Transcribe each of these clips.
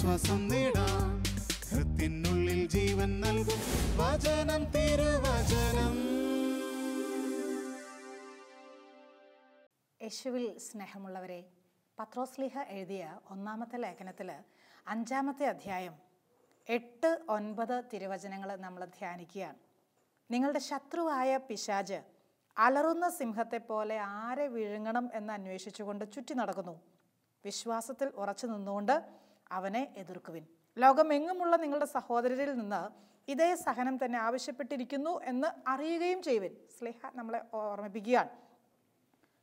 ആശ്വാസം നേടാം. ഹൃത്തിനുള്ളിൽ ജീവൻ നൽകും വചനം, തിരുവചനം. യേശുവിൽ സ്നേഹമുള്ളവരെ, പത്രോസ്ലീഹ എഴുതിയ ഒന്നാമത്തെ ലേഖനത്തിൽ 5-ാമത്തെ അധ്യായം 8-9 തിരുവചനങ്ങൾ നമ്മൾ ധ്യാനിക്കുകയാണ്. നിങ്ങളുടെ ശത്രുവായ പിശാച് അലറുന്ന സിംഹത്തെ പോലെ ആരെ വിഴുങ്ങണം എന്ന് അന്വേഷിച്ചുകൊണ്ട് ചുറ്റി നടക്കുന്നു. വിശ്വാസത്തിൽ ഉറച്ചു നിന്നുകൊണ്ട് അവനെ എതിർക്കുവിൻ. ലോകമെങ്ങുമുള്ള നിങ്ങളുടെ സഹോദരരിൽ നിന്ന് ഇതേ സഹനം തന്നെ ആവശ്യപ്പെട്ടിരിക്കുന്നു എന്ന് അറിയുകയും ചെയ്യുവിൻ. സ്ലീഹ നമ്മളെ ഓർമ്മിപ്പിക്കുകയാണ്.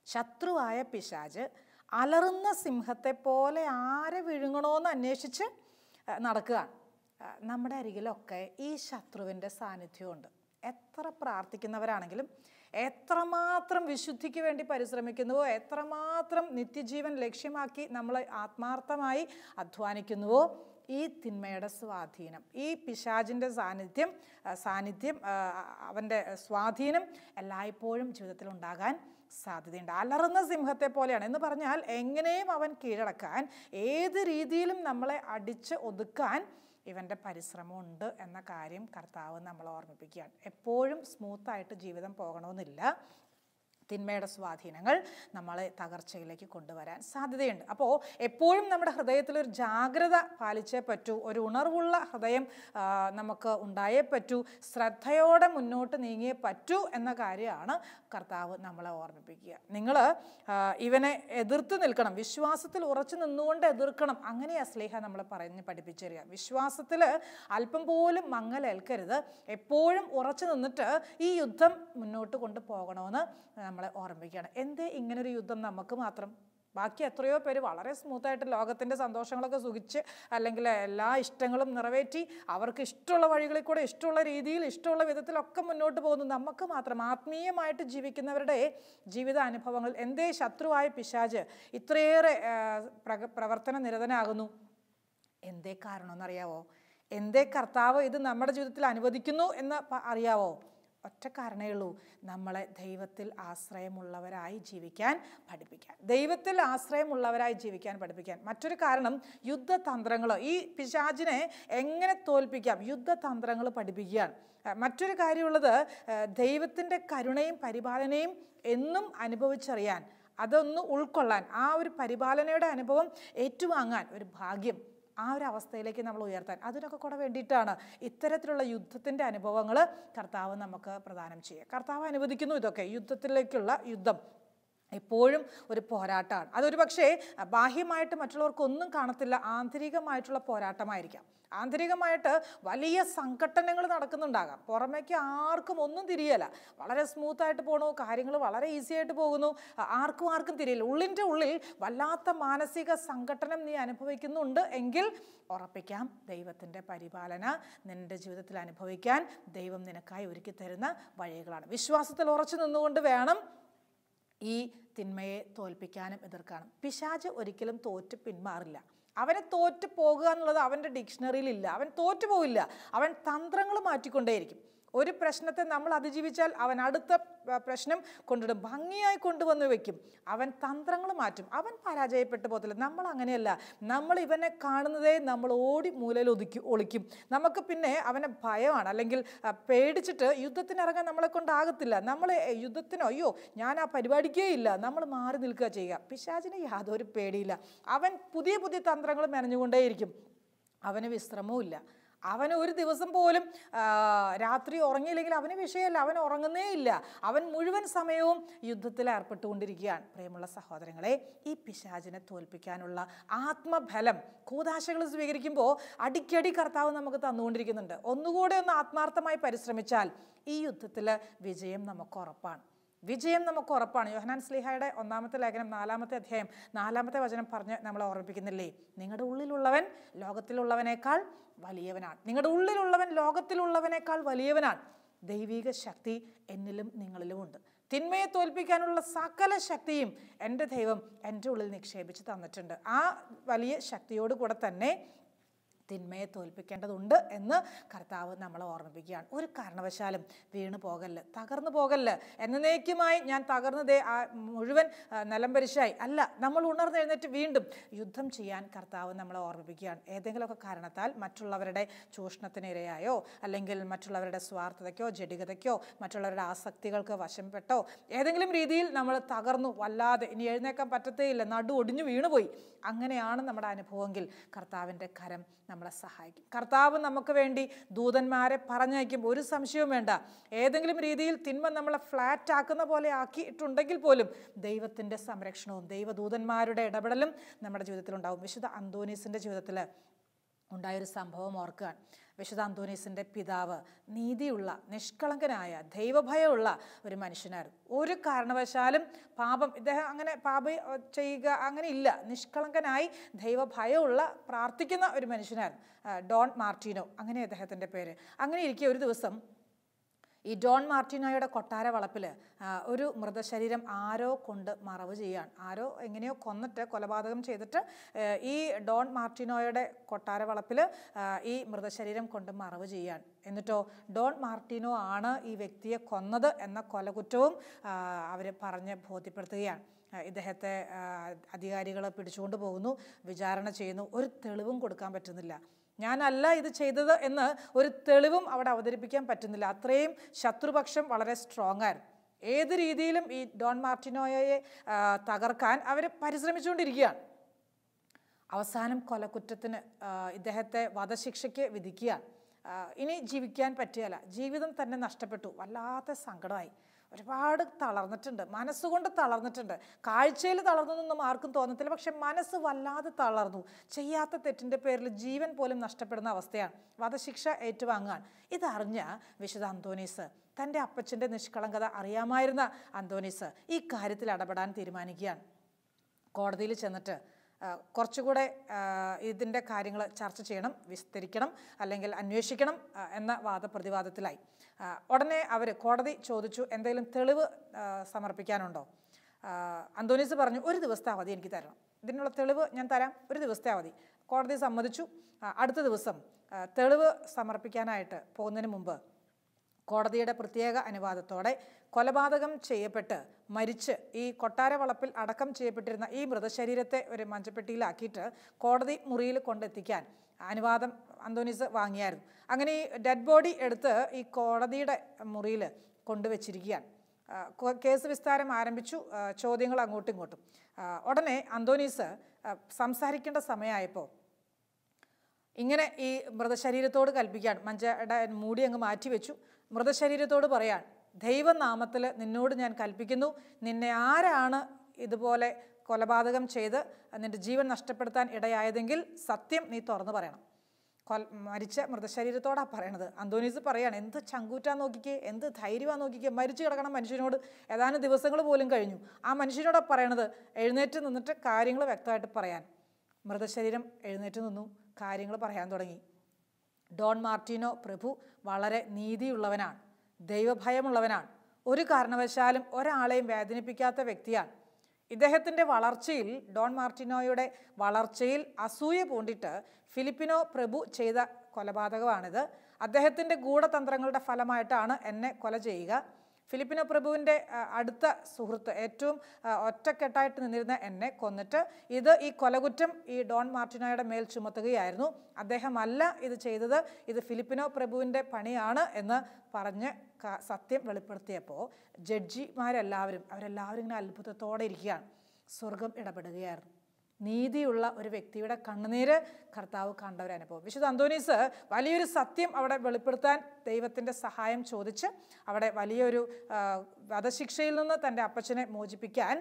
ശത്രുവായ പിശാച് അലറുന്ന സിംഹത്തെ പോലെ ആരെ വിഴുങ്ങണമെന്ന് അന്വേഷിച്ച് നടക്കുകയാണ്. നമ്മുടെ അരികിലൊക്കെ ഈ ശത്രുവിൻ്റെ സാന്നിധ്യമുണ്ട്. എത്ര പ്രാർത്ഥിക്കുന്നവരാണെങ്കിലും, എത്രമാത്രം വിശുദ്ധിക്ക് വേണ്ടി പരിശ്രമിക്കുന്നുവോ, എത്രമാത്രം നിത്യജീവൻ ലക്ഷ്യമാക്കി നമ്മൾ ആത്മാർത്ഥമായി അധ്വാനിക്കുന്നുവോ, ഈ തിന്മയുടെ സ്വാധീനം, ഈ പിശാചിൻ്റെ സാന്നിധ്യം അവൻ്റെ സ്വാധീനം എല്ലായ്പ്പോഴും ജീവിതത്തിൽ ഉണ്ടാകാൻ സാധ്യതയുണ്ട്. അലറുന്ന സിംഹത്തെ പോലെയാണ് എന്ന് പറഞ്ഞാൽ എങ്ങനെയും അവൻ കീഴടക്കാൻ, ഏത് രീതിയിലും നമ്മളെ അടിച്ച് ഒതുക്കാൻ ഇവൻ്റെ പരിശ്രമമുണ്ട് എന്ന കാര്യം കർത്താവ് നമ്മളെ ഓർമ്മിപ്പിക്കുകയാണ്. എപ്പോഴും സ്മൂത്തായിട്ട് ജീവിതം പോകണമെന്നില്ല. തിന്മയുടെ സ്വാധീനങ്ങൾ നമ്മളെ തകർച്ചയിലേക്ക് കൊണ്ടുവരാൻ സാധ്യതയുണ്ട്. അപ്പോൾ എപ്പോഴും നമ്മുടെ ഹൃദയത്തിലൊരു ജാഗ്രത പാലിച്ചേ പറ്റൂ, ഒരു ഉണർവുള്ള ഹൃദയം നമുക്ക് ഉണ്ടായേ പറ്റൂ, ശ്രദ്ധയോടെ മുന്നോട്ട് നീങ്ങിയേ പറ്റൂ എന്ന കാര്യമാണ് കർത്താവ് നമ്മളെ ഓർമ്മിപ്പിക്കുക. നിങ്ങൾ ഇവനെ എതിർത്ത് നിൽക്കണം, വിശ്വാസത്തിൽ ഉറച്ചു നിന്നുകൊണ്ട് എതിർക്കണം. അങ്ങനെയാണ് സ്ലീഹ നമ്മളെ പറഞ്ഞ് പഠിപ്പിച്ചറിയുക. വിശ്വാസത്തിൽ അല്പം പോലും മങ്ങലേൽക്കരുത്. എപ്പോഴും ഉറച്ചു നിന്നിട്ട് ഈ യുദ്ധം മുന്നോട്ട് കൊണ്ടുപോകണമെന്ന് നമ്മളെ ഓർമ്മിക്കുകയാണ്. എന്തേ ഇങ്ങനൊരു യുദ്ധം നമുക്ക് മാത്രം? ബാക്കി എത്രയോ പേര് വളരെ സ്മൂത്തായിട്ട് ലോകത്തിൻ്റെ സന്തോഷങ്ങളൊക്കെ സുഖിച്ച്, അല്ലെങ്കിൽ എല്ലാ ഇഷ്ടങ്ങളും നിറവേറ്റി അവർക്ക് ഇഷ്ടമുള്ള വഴികളിൽ കൂടെ ഇഷ്ടമുള്ള രീതിയിൽ ഇഷ്ടമുള്ള വിധത്തിലൊക്കെ മുന്നോട്ട് പോകുന്നു. നമുക്ക് മാത്രം ആത്മീയമായിട്ട് ജീവിക്കുന്നവരുടെ ജീവിത അനുഭവങ്ങൾ എന്തേ ശത്രുവായ പിശാച് ഇത്രയേറെ പ്രവർത്തന നിരതനാകുന്നു? എന്തേ കാരണമെന്നറിയാവോ? എന്തേ കർത്താവ് ഇത് നമ്മുടെ ജീവിതത്തിൽ അനുവദിക്കുന്നു എന്ന് അറിയാവോ? ഒറ്റ കാരണമേ ഉള്ളൂ, നമ്മളെ ദൈവത്തിൽ ആശ്രയമുള്ളവരായി ജീവിക്കാൻ പഠിപ്പിക്കാൻ, ദൈവത്തിൽ ആശ്രയമുള്ളവരായി ജീവിക്കാൻ പഠിപ്പിക്കാൻ. മറ്റൊരു കാരണം യുദ്ധതന്ത്രങ്ങൾ, ഈ പിശാചിനെ എങ്ങനെ തോൽപ്പിക്കാം, യുദ്ധതന്ത്രങ്ങൾ പഠിപ്പിക്കുകയാണ്. മറ്റൊരു കാര്യമുള്ളത്, ദൈവത്തിൻ്റെ കരുണയും പരിപാലനയും എന്നും അനുഭവിച്ചറിയാൻ, അതൊന്ന് ഉൾക്കൊള്ളാൻ, ആ ഒരു പരിപാലനയുടെ അനുഭവം ഏറ്റുവാങ്ങാൻ ഒരു ഭാഗ്യം, ആ ഒരു അവസ്ഥയിലേക്ക് നമ്മൾ ഉയർത്താൻ, അതിനൊക്കെ കൂടെ വേണ്ടിയിട്ടാണ് ഇത്തരത്തിലുള്ള യുദ്ധത്തിൻ്റെ അനുഭവങ്ങൾ കർത്താവ് നമുക്ക് പ്രദാനം ചെയ്യുക. കർത്താവ് അനുവദിക്കുന്നു ഇതൊക്കെ. യുദ്ധത്തിലേക്കുള്ള യുദ്ധം എപ്പോഴും ഒരു പോരാട്ടമാണ്. അതൊരു പക്ഷേ ബാഹ്യമായിട്ട് മറ്റുള്ളവർക്കൊന്നും കാണത്തില്ല, ആന്തരികമായിട്ടുള്ള പോരാട്ടമായിരിക്കാം. ആന്തരികമായിട്ട് വലിയ സംഘട്ടനങ്ങൾ നടക്കുന്നുണ്ടാകാം, പുറമേക്ക് ആർക്കും ഒന്നും തിരിയല, വളരെ സ്മൂത്തായിട്ട് പോകണു, കാര്യങ്ങൾ വളരെ ഈസി ആയിട്ട് പോകുന്നു, ആർക്കും തിരിയില്ല. ഉള്ളിൻ്റെ ഉള്ളിൽ വല്ലാത്ത മാനസിക സംഘട്ടനം നീ അനുഭവിക്കുന്നുണ്ട് എങ്കിൽ ഉറപ്പിക്കാം, ദൈവത്തിൻ്റെ പരിപാലന നിൻ്റെ ജീവിതത്തിൽ അനുഭവിക്കാൻ ദൈവം നിനക്കായി ഒരുക്കി തരുന്ന വഴികളാണ്. വിശ്വാസത്തിൽ ഉറച്ചു നിന്നുകൊണ്ട് വേണം ഈ തിന്മയെ തോൽപ്പിക്കാനും എതിർക്കാനും. പിശാച് ഒരിക്കലും തോറ്റ് പിന്മാറില്ല. അവനെ തോറ്റു പോകുക എന്നുള്ളത് അവൻ്റെ ഡിക്ഷണറിയിലില്ല. അവൻ തോറ്റു പോവില്ല. അവൻ തന്ത്രങ്ങൾ മാറ്റിക്കൊണ്ടേയിരിക്കും. ഒരു പ്രശ്നത്തെ നമ്മൾ അതിജീവിച്ചാൽ അവൻ അടുത്ത പ്രശ്നം കൊണ്ടിടും, ഭംഗിയായി കൊണ്ടുവന്ന് വെക്കും. അവൻ തന്ത്രങ്ങൾ മാറ്റും. അവൻ പരാജയപ്പെട്ടു പോകത്തില്ല. നമ്മൾ അങ്ങനെയല്ല. നമ്മൾ ഇവനെ കാണുന്നതേ നമ്മൾ ഓടി മൂലയിൽ ഒളിക്കും. നമുക്ക് പിന്നെ അവനെ ഭയമാണ്, അല്ലെങ്കിൽ പേടിച്ചിട്ട് യുദ്ധത്തിനിറങ്ങാൻ നമ്മളെ കൊണ്ടാകത്തില്ല. നമ്മൾ യുദ്ധത്തിനോ അയ്യോ ഞാൻ ആ പരിപാടിക്കേ ഇല്ല, നമ്മൾ മാറി നിൽക്കുക ചെയ്യുക. പിശാചിന് യാതൊരു പേടിയില്ല. അവൻ പുതിയ തന്ത്രങ്ങൾ മെനഞ്ഞുകൊണ്ടേയിരിക്കും. അവന് വിശ്രമവും ഇല്ല. അവന് ഒരു ദിവസം പോലും രാത്രി ഉറങ്ങിയില്ലെങ്കിൽ അവന് വിഷയമല്ല, അവൻ ഉറങ്ങുന്നേ ഇല്ല. അവൻ മുഴുവൻ സമയവും യുദ്ധത്തിൽ ഏർപ്പെട്ടുകൊണ്ടിരിക്കുകയാണ്. പ്രിയമുള്ള സഹോദരങ്ങളെ, ഈ പിശാചിനെ തോൽപ്പിക്കാനുള്ള ആത്മബലം കൂദാശകൾ സ്വീകരിക്കുമ്പോൾ അടിക്കടി കർത്താവ് നമുക്ക് തന്നുകൊണ്ടിരിക്കുന്നുണ്ട്. ഒന്നുകൂടെ ഒന്ന് ആത്മാർത്ഥമായി പരിശ്രമിച്ചാൽ ഈ യുദ്ധത്തിൽ വിജയം നമുക്ക് ഉറപ്പാണ്. യോഹന്നാൻ ശ്ലീഹായുടെ 1-ാമത്തെ ലേഖനം 4-ാമത്തെ അധ്യായം 4-ാമത്തെ വചനം പറഞ്ഞ് നമ്മളെ ഓർമ്മിപ്പിക്കുന്നില്ലേ? നിങ്ങളുടെ ഉള്ളിലുള്ളവൻ ലോകത്തിലുള്ളവനേക്കാൾ വലിയവനാണ്. നിങ്ങളുടെ ഉള്ളിലുള്ളവൻ ലോകത്തിലുള്ളവനേക്കാൾ വലിയവനാണ്. ദൈവിക ശക്തി എന്നിലും നിങ്ങളിലും ഉണ്ട്. തിന്മയെ തോൽപ്പിക്കാനുള്ള സകല ശക്തിയും എൻ്റെ ദൈവം എൻ്റെ ഉള്ളിൽ നിക്ഷേപിച്ച് തന്നിട്ടുണ്ട്. ആ വലിയ ശക്തിയോട് കൂടെ തന്നെ തിന്മയെ തോൽപ്പിക്കേണ്ടതുണ്ട് എന്ന് കർത്താവ് നമ്മളെ ഓർമ്മിപ്പിക്കുകയാണ്. ഒരു കാരണവശാലും വീണു പോകല്ല്, തകർന്നു പോകല്ല്, എന്നേക്കുമായി ഞാൻ തകർന്നതേ മുഴുവൻ നിലംപരിശായി അല്ല. നമ്മൾ ഉണർന്നെഴുന്നേറ്റ് വീണ്ടും യുദ്ധം ചെയ്യാൻ കർത്താവ് നമ്മളെ ഓർമ്മിപ്പിക്കുകയാണ്. ഏതെങ്കിലുമൊക്കെ കാരണത്താൽ മറ്റുള്ളവരുടെ ചൂഷണത്തിനിരയായോ അല്ലെങ്കിൽ മറ്റുള്ളവരുടെ സ്വാർത്ഥതയ്ക്കോ ജഡികതയ്ക്കോ മറ്റുള്ളവരുടെ ആസക്തികൾക്ക് വശംപ്പെട്ടോ ഏതെങ്കിലും രീതിയിൽ നമ്മൾ തകർന്നു, വല്ലാതെ ഇനി എഴുന്നേക്കാൻ പറ്റത്തേയില്ല, നടു ഒടിഞ്ഞു വീണുപോയി, അങ്ങനെയാണ് നമ്മുടെ അനുഭവമെങ്കിൽ കർത്താവിൻ്റെ കരം നമ്മളെ സഹായിക്കും. കർത്താവ് നമുക്ക് വേണ്ടി ദൂതന്മാരെ പറഞ്ഞയക്കുമ്പോൾ ഒരു സംശയവും വേണ്ട. ഏതെങ്കിലും രീതിയിൽ തിന്മ നമ്മളെ ഫ്ലാറ്റ് ആക്കുന്ന പോലെ ആക്കിയിട്ടുണ്ടെങ്കിൽ പോലും ദൈവത്തിൻ്റെ സംരക്ഷണവും ദൈവദൂതന്മാരുടെ ഇടപെടലും നമ്മുടെ ജീവിതത്തിലുണ്ടാവും. വിശുദ്ധ അന്തോനീസിൻ്റെ ജീവിതത്തിൽ ഉണ്ടായൊരു സംഭവം ഓർക്കുകയാണ്. വിശുദ്ധ അന്തോനീസിൻ്റെ പിതാവ് നീതിയുള്ള, നിഷ്കളങ്കനായ, ദൈവഭയമുള്ള ഒരു മനുഷ്യനായിരുന്നു. ഒരു കാരണവശാലും ഇദ്ദേഹം അങ്ങനെ പാപം ചെയ്യുക അങ്ങനെ ഇല്ല. നിഷ്കളങ്കനായി ദൈവഭയമുള്ള പ്രാർത്ഥിക്കുന്ന ഒരു മനുഷ്യനായിരുന്നു. ഡോൺ മാർട്ടിനോ, അങ്ങനെ അദ്ദേഹത്തിൻ്റെ പേര്. അങ്ങനെ ഇരിക്കെ ഒരു ദിവസം ഈ ഡോൺ മാർട്ടിനോയുടെ കൊട്ടാര വളപ്പിൽ ഒരു മൃതശരീരം ആരോ കൊണ്ട് മറവ് ചെയ്യുകയാണ്. ആരോ എങ്ങനെയോ കൊന്നിട്ട്, കൊലപാതകം ചെയ്തിട്ട് ഈ ഡോൺ മാർട്ടിനോയുടെ കൊട്ടാര വളപ്പിൽ ഈ മൃതശരീരം കൊണ്ട് മറവ് ചെയ്യുകയാണ്. എന്നിട്ടോ ഡോൺ മാർട്ടിനോ ആണ് ഈ വ്യക്തിയെ കൊന്നത് എന്ന കൊലകുറ്റവും അവർ പറഞ്ഞ് ബോധ്യപ്പെടുത്തുകയാണ്. ഇദ്ദേഹത്തെ അധികാരികൾ പിടിച്ചുകൊണ്ട് പോകുന്നു, വിചാരണ ചെയ്യുന്നു. ഒരു തെളിവും കൊടുക്കാൻ പറ്റുന്നില്ല. ഞാനല്ല ഇത് ചെയ്തത് എന്ന് ഒരു തെളിവും അവിടെ അവതരിപ്പിക്കാൻ പറ്റുന്നില്ല. അത്രയും ശത്രുപക്ഷം വളരെ സ്ട്രോങ് ആയിരുന്നു. ഏത് രീതിയിലും ഈ ഡോൺ മാർട്ടിനോയെ തകർക്കാൻ അവർ പരിശ്രമിച്ചുകൊണ്ടിരിക്കുകയാണ്. അവസാനം കൊലക്കുറ്റത്തിന് ഇദ്ദേഹത്തെ വധശിക്ഷയ്ക്ക് വിധിക്കുകയാണ്. ഇനി ജീവിക്കാൻ പറ്റുകയില്ല, ജീവിതം തന്നെ നഷ്ടപ്പെട്ടു. വല്ലാത്ത സങ്കടമായി. ഒരുപാട് തളർന്നിട്ടുണ്ട്, മനസ്സുകൊണ്ട് തളർന്നിട്ടുണ്ട്. കാഴ്ചയിൽ തളർന്നൊന്നും ആർക്കും തോന്നത്തില്ല, പക്ഷെ മനസ്സ് വല്ലാതെ തളർന്നു. ചെയ്യാത്ത തെറ്റിൻ്റെ പേരിൽ ജീവൻ പോലും നഷ്ടപ്പെടുന്ന അവസ്ഥയാണ്. വധശിക്ഷ ഏറ്റുവാങ്ങാൻ ഇതറിഞ്ഞ വിശുദ്ധ അന്തോനീസ്, തൻ്റെ അപ്പച്ചൻ്റെ നിഷ്കളങ്കത അറിയാമായിരുന്ന അന്തോനീസ് ഈ കാര്യത്തിൽ ഇടപെടാൻ തീരുമാനിക്കുകയാണ്. കോടതിയിൽ ചെന്നിട്ട് കുറച്ചുകൂടെ ഇതിൻ്റെ കാര്യങ്ങൾ ചർച്ച ചെയ്യണം, വിസ്തരിക്കണം, അല്ലെങ്കിൽ അന്വേഷിക്കണം എന്ന വാദപ്രതിവാദത്തിലായി. ഉടനെ കോടതി ചോദിച്ചു, എന്തെങ്കിലും തെളിവ് സമർപ്പിക്കാനുണ്ടോ? അന്തോനീസ് പറഞ്ഞു, ഒരു ദിവസത്തെ അവധി എനിക്ക് തരണം, ഇതിനുള്ള തെളിവ് ഞാൻ തരാം, ഒരു ദിവസത്തെ അവധി. കോടതി സമ്മതിച്ചു. അടുത്ത ദിവസം തെളിവ് സമർപ്പിക്കാനായിട്ട് പോകുന്നതിന് മുമ്പ് കോടതിയുടെ പ്രത്യേക അനുവാദത്തോടെ കൊലപാതകം ചെയ്യപ്പെട്ട് മരിച്ച് ഈ കൊട്ടാര വളപ്പിൽ അടക്കം ചെയ്യപ്പെട്ടിരുന്ന ഈ മൃതശരീരത്തെ ഒരു മഞ്ചപ്പെട്ടിയിലാക്കിയിട്ട് കോടതി മുറിയിൽ കൊണ്ടെത്തിക്കാൻ അനുവാദം അന്തോനീസ് വാങ്ങിയായിരുന്നു. അങ്ങനെ ഈ ഡെഡ് ബോഡി എടുത്ത് ഈ കോടതിയുടെ മുറിയിൽ കൊണ്ടുവച്ചിരിക്കുകയാണ്. കേസ് വിസ്താരം ആരംഭിച്ചു. ചോദ്യങ്ങൾ അങ്ങോട്ടും ഇങ്ങോട്ടും. ഉടനെ അന്തോനീസ് സംസാരിക്കേണ്ട സമയമായപ്പോൾ ഇങ്ങനെ ഈ മൃതശരീരത്തോട് കൽപ്പിക്കുകയാണ്. മഞ്ചയുടെ മൂടി അങ്ങ് മാറ്റിവെച്ചു. മൃതശരീരത്തോട് പറയാൻ, ദൈവനാമത്തിൽ നിന്നോട് ഞാൻ കൽപ്പിക്കുന്നു, നിന്നെ ആരാണ് ഇതുപോലെ കൊലപാതകം ചെയ്ത് നിന്റെ ജീവൻ നഷ്ടപ്പെടുത്താൻ ഇടയായതെങ്കിൽ സത്യം നീ തുറന്നു പറയണം. മരിച്ച മൃതശരീരത്തോടാണ് പറയണത്. അന്തോനീസ് പറയാണ്, എന്ത് ചങ്കൂറ്റാൻ നോക്കിക്കേ, എന്ത് ധൈര്യമാ നോക്കിക്കേ, മരിച്ചു കിടക്കണം മനുഷ്യനോട്. ഏതാനും ദിവസങ്ങൾ പോലും കഴിഞ്ഞു. ആ മനുഷ്യനോടാണ് പറയണത് എഴുന്നേറ്റ് നിന്നിട്ട് കാര്യങ്ങൾ വ്യക്തമായിട്ട് പറയാൻ. മൃതശരീരം എഴുന്നേറ്റ് നിന്നു, കാര്യങ്ങൾ പറയാൻ തുടങ്ങി. ഡോൺ മാർട്ടിനോ പ്രഭു വളരെ നീതിയുള്ളവനാണ്, ദൈവഭയമുള്ളവനാണ്, ഒരു കാരണവശാലും ഒരാളെയും വേദനിപ്പിക്കാത്ത വ്യക്തിയാണ്. ഇദ്ദേഹത്തിൻ്റെ വളർച്ചയിൽ, ഡോൺ മാർട്ടിനോയുടെ വളർച്ചയിൽ അസൂയ പൂണ്ടിട്ട് ഫിലിപ്പിനോ പ്രഭു ചെയ്ത കൊലപാതകമാണിത്. അദ്ദേഹത്തിൻ്റെ ഗൂഢതന്ത്രങ്ങളുടെ ഫലമായിട്ടാണ് എന്നെ കൊല ചെയ്യുക. ഫിലിപ്പിനോ പ്രഭുവിൻ്റെ അടുത്ത സുഹൃത്ത്, ഏറ്റവും ഒറ്റക്കെട്ടായിട്ട് നിന്നിരുന്ന എന്നെ കൊന്നിട്ട് ഈ കൊലകുറ്റം ഈ ഡോൺ മാർട്ടിനോയുടെ മേൽ ചുമത്തുകയായിരുന്നു. അദ്ദേഹമല്ല ഇത് ചെയ്തത്, ഇത് ഫിലിപ്പിനോ പ്രഭുവിൻ്റെ പണിയാണ് എന്ന് പറഞ്ഞ് സത്യം വെളിപ്പെടുത്തിയപ്പോൾ ജഡ്ജിമാരെല്ലാവരും ഇങ്ങനെ അത്ഭുതത്തോടെ ഇരിക്കുകയാണ്. സ്വർഗം ഇടപെടുകയായിരുന്നു. നീതിയുള്ള ഒരു വ്യക്തിയുടെ കണ്ണുനീര് കർത്താവ് കണ്ട ഒരു അനുഭവം. വിശുദ്ധ അന്തോനീസ് വലിയൊരു സത്യം അവിടെ വെളിപ്പെടുത്താൻ ദൈവത്തിൻ്റെ സഹായം ചോദിച്ച് അവിടെ വലിയൊരു വധശിക്ഷയിൽ നിന്ന് തൻ്റെ അപ്പച്ചനെ മോചിപ്പിക്കാൻ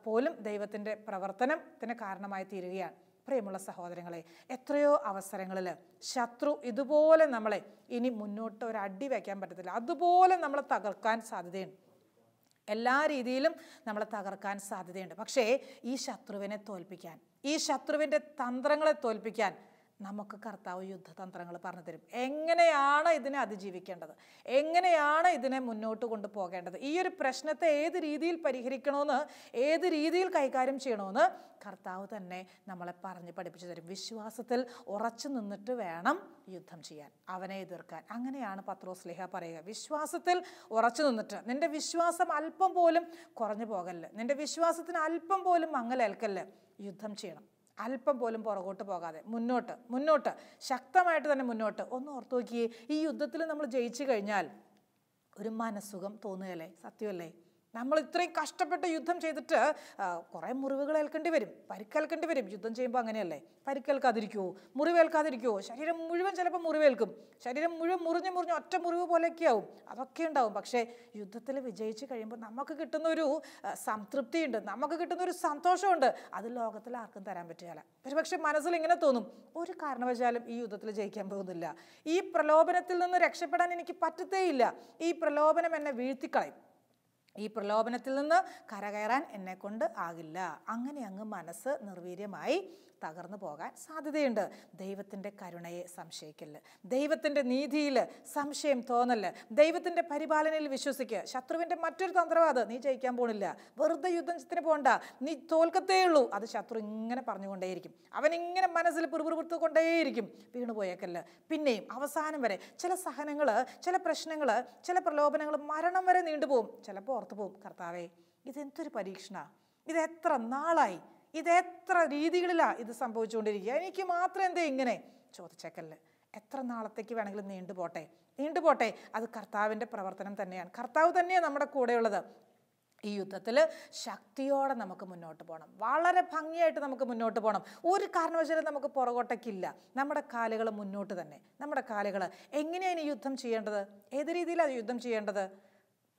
പോലും ദൈവത്തിൻ്റെ പ്രവർത്തനത്തിന് കാരണമായി തീരുകയാണ്. പ്രിയമുള്ള സഹോദരങ്ങളെ, എത്രയോ അവസരങ്ങളിൽ ശത്രു ഇതുപോലെ നമ്മളെ ഇനി മുന്നോട്ട് ഒരു അടി വയ്ക്കാൻ പറ്റത്തില്ല, അതുപോലെ നമ്മളെ തകർക്കാൻ സാധ്യതയുണ്ട്. എല്ലാ രീതിയിലും നമ്മളെ തകർക്കാൻ സാധ്യതയുണ്ട്. പക്ഷേ ഈ ശത്രുവിനെ തോൽപ്പിക്കാൻ, ഈ ശത്രുവിൻ്റെ തന്ത്രങ്ങളെ തോൽപ്പിക്കാൻ നമുക്ക് കർത്താവ് യുദ്ധതന്ത്രങ്ങൾ പറഞ്ഞു തരും. എങ്ങനെയാണ് ഇതിനെ അതിജീവിക്കേണ്ടത്, എങ്ങനെയാണ് ഇതിനെ മുന്നോട്ട് കൊണ്ടുപോകേണ്ടത്, ഈ ഒരു പ്രശ്നത്തെ ഏത് രീതിയിൽ പരിഹരിക്കണമെന്ന്, ഏത് രീതിയിൽ കൈകാര്യം ചെയ്യണമെന്ന് കർത്താവ് തന്നെ നമ്മളെ പറഞ്ഞ് പഠിപ്പിച്ചു തരും. വിശ്വാസത്തിൽ ഉറച്ചു നിന്നിട്ട് വേണം യുദ്ധം ചെയ്യാൻ, അവനെ എതിർക്കാൻ. അങ്ങനെയാണ് പത്രോസ് ശ്ലീഹ പറയുക, വിശ്വാസത്തിൽ ഉറച്ചു നിന്നിട്ട്. നിന്റെ വിശ്വാസം അല്പം പോലും കുറഞ്ഞു പോകല്ല്, നിന്റെ വിശ്വാസത്തിന് അല്പം പോലും മങ്ങലേൽക്കല്ല്. യുദ്ധം ചെയ്യണം, അല്പം പോലും പുറകോട്ട് പോകാതെ മുന്നോട്ട് മുന്നോട്ട് ശക്തമായിട്ട് തന്നെ മുന്നോട്ട്. ഒന്ന് ഓർത്തു നോക്കിയേ, ഈ യുദ്ധത്തിൽ നമ്മൾ ജയിച്ചു കഴിഞ്ഞാൽ ഒരു മനസ്സുഖം തോന്നുകയല്ലേ? സത്യമല്ലേ? നമ്മൾ ഇത്രയും കഷ്ടപ്പെട്ട് യുദ്ധം ചെയ്തിട്ട് കുറേ മുറിവുകൾ ഏൽക്കേണ്ടി വരും, പരിക്കേൽക്കേണ്ടി വരും. യുദ്ധം ചെയ്യുമ്പോൾ അങ്ങനെയല്ലേ? പരിക്കേൽക്കാതിരിക്കുമോ? മുറിവേൽക്കാതിരിക്കുമോ? ശരീരം മുഴുവൻ ചിലപ്പോൾ മുറിവേൽക്കും, ശരീരം മുഴുവൻ മുറിഞ്ഞ് മുറിഞ്ഞ് ഒറ്റ മുറിവ് പോലെയൊക്കെ ആവും, അതൊക്കെ ഉണ്ടാവും. പക്ഷേ യുദ്ധത്തിൽ വിജയിച്ച് കഴിയുമ്പോൾ നമുക്ക് കിട്ടുന്നൊരു സംതൃപ്തിയുണ്ട്, നമുക്ക് കിട്ടുന്നൊരു സന്തോഷമുണ്ട്. അത് ലോകത്തിൽ ആർക്കും തരാൻ പറ്റുകയില്ല. പക്ഷെ മനസ്സിൽ ഇങ്ങനെ തോന്നും, ഒരു കാരണവശാലും ഈ യുദ്ധത്തിൽ ജയിക്കാൻ പോകുന്നില്ല, ഈ പ്രലോഭനത്തിൽ നിന്ന് രക്ഷപ്പെടാൻ എനിക്ക് പറ്റത്തേയില്ല, ഈ പ്രലോഭനം എന്നെ വീഴ്ത്തിക്കളയും, ഈ പ്രലോഭനത്തിൽ നിന്ന് കരകയറാൻ എന്നെ കൊണ്ട് ആകില്ല. അങ്ങനെ അങ്ങ് മനസ്സ് നിർവീര്യമായി തകർന്നു പോകാൻ സാധ്യതയുണ്ട്. ദൈവത്തിൻ്റെ കരുണയെ സംശയിക്കല്ല്, ദൈവത്തിൻ്റെ നീതിയിൽ സംശയം തോന്നല്ല്, ദൈവത്തിൻ്റെ പരിപാലനയിൽ വിശ്വസിക്കുക. ശത്രുവിൻ്റെ മറ്റൊരു തന്ത്രവാദം, നീ ജയിക്കാൻ പോണില്ല, വെറുതെ യുദ്ധത്തിന് പോകണ്ട, നീ തോൽക്കത്തേ ഉള്ളൂ. അത് ശത്രു ഇങ്ങനെ പറഞ്ഞുകൊണ്ടേയിരിക്കും, അവനിങ്ങനെ മനസ്സിൽ പിറുപിറുത്തു കൊണ്ടേയിരിക്കും. വീണു പോയേക്കല്ല്. പിന്നെയും അവസാനം വരെ ചില സഹനങ്ങൾ, ചില പ്രശ്നങ്ങൾ, ചില പ്രലോഭനങ്ങൾ മരണം വരെ നീണ്ടുപോകും. ചിലപ്പോൾ ഓർത്തു പോകും, കർത്താവേ ഇതെന്തൊരു പരീക്ഷണ, ഇതെത്ര നാളായി, ഇതെത്ര രീതികളിലാണ് ഇത് സംഭവിച്ചുകൊണ്ടിരിക്കുക, എനിക്ക് മാത്രം എന്തേ ഇങ്ങനെ? ചോദിച്ചേക്കല്ല്. എത്ര നാളത്തേക്ക് വേണമെങ്കിലും നീണ്ടുപോട്ടെ, അത് കർത്താവിൻ്റെ പ്രവർത്തനം തന്നെയാണ്. കർത്താവ് തന്നെയാണ് നമ്മുടെ കൂടെയുള്ളത്. ഈ യുദ്ധത്തിൽ ശക്തിയോടെ നമുക്ക് മുന്നോട്ട് പോകണം, വളരെ ഭംഗിയായിട്ട് നമുക്ക് മുന്നോട്ട് പോകണം. ഒരു കാരണവശാലും നമുക്ക് പുറകോട്ടേക്കില്ല. നമ്മുടെ കാലുകൾ മുന്നോട്ട് തന്നെ. നമ്മുടെ കാലുകൾ എങ്ങനെയാണ് ഈ യുദ്ധം ചെയ്യേണ്ടത്? ഏത് രീതിയിലാണ് യുദ്ധം ചെയ്യേണ്ടത്?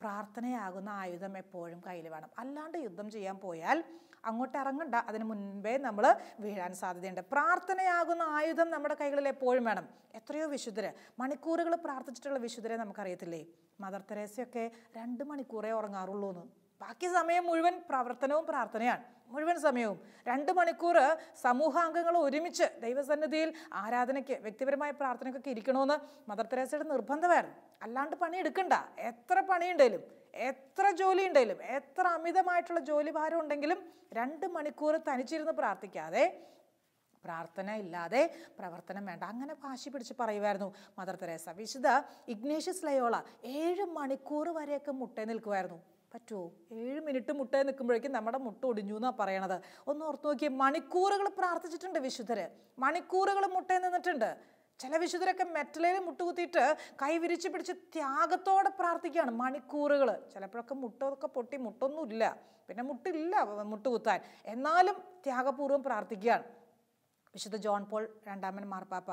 പ്രാർത്ഥനയാകുന്ന ആയുധം എപ്പോഴും കയ്യിൽ വേണം. അല്ലാണ്ട് യുദ്ധം ചെയ്യാൻ പോയാൽ അങ്ങോട്ട് ഇറങ്ങണ്ട, അതിന് മുൻപേ നമ്മൾ വീഴാൻ സാധ്യതയുണ്ട്. പ്രാർത്ഥനയാകുന്ന ആയുധം നമ്മുടെ കൈകളിൽ എപ്പോഴും വേണം. എത്രയോ വിശുദ്ധര്, മണിക്കൂറുകൾ പ്രാർത്ഥിച്ചിട്ടുള്ള വിശുദ്ധരെ നമുക്കറിയത്തില്ലേ? മദർ തെരേസയൊക്കെ 2 മണിക്കൂറേ ഉറങ്ങാറുള്ളൂ എന്ന്. ബാക്കി സമയം മുഴുവൻ പ്രവർത്തനവും പ്രാർത്ഥനയാണ്. മുഴുവൻ സമയവും 2 മണിക്കൂർ സമൂഹാംഗങ്ങൾ ഒരുമിച്ച് ദൈവസന്നിധിയിൽ ആരാധനയ്ക്ക്, വ്യക്തിപരമായ പ്രാർത്ഥനയ്ക്കൊക്കെ ഇരിക്കണമെന്ന് മദർ തെരേസയുടെ നിർബന്ധമായിരുന്നു. അല്ലാണ്ട് പണിയെടുക്കണ്ട. എത്ര പണിയുണ്ടെങ്കിലും, എത്ര ജോലി ഉണ്ടെങ്കിലും, എത്ര അമിതമായിട്ടുള്ള ജോലി ഭാരം ഉണ്ടെങ്കിലും 2 മണിക്കൂർ തനിച്ചിരുന്ന് പ്രാർത്ഥിക്കാതെ, പ്രാർത്ഥന ഇല്ലാതെ പ്രവർത്തനം വേണ്ട. അങ്ങനെ വാശി പിടിച്ച് പറയുമായിരുന്നു മദർ തെരേസ. വിശുദ്ധ ഇഗ്നേഷ്യസ് ലയോള 7 മണിക്കൂർ വരെയൊക്കെ മുട്ടേ നിൽക്കുമായിരുന്നു. പറ്റുമോ? 7 മിനിറ്റ് മുട്ടേ നിൽക്കുമ്പോഴേക്കും നമ്മുടെ മുട്ട ഒടിഞ്ഞു എന്നാണ് പറയണത്. ഒന്ന് ഓർത്ത് നോക്കിയേ, മണിക്കൂറുകൾ പ്രാർത്ഥിച്ചിട്ടുണ്ട് വിശുദ്ധര്, മണിക്കൂറുകൾ മുട്ടേ നിന്നിട്ടുണ്ട്. ചില വിശുദ്ധരൊക്കെ മെറ്റലയിൽ മുട്ടുകുത്തിയിട്ട് കൈ വിരിച്ച് പിടിച്ച് ത്യാഗത്തോടെ പ്രാർത്ഥിക്കുകയാണ് മണിക്കൂറുകൾ. ചിലപ്പോഴൊക്കെ മുട്ടൊക്കെ പൊട്ടി, മുട്ടൊന്നുമില്ല, പിന്നെ മുട്ടില്ല മുട്ടുകുത്താൻ, എന്നാലും ത്യാഗപൂർവ്വം പ്രാർത്ഥിക്കുകയാണ്. വിശുദ്ധ ജോൺ പോൾ 2 മാർപ്പാപ്പ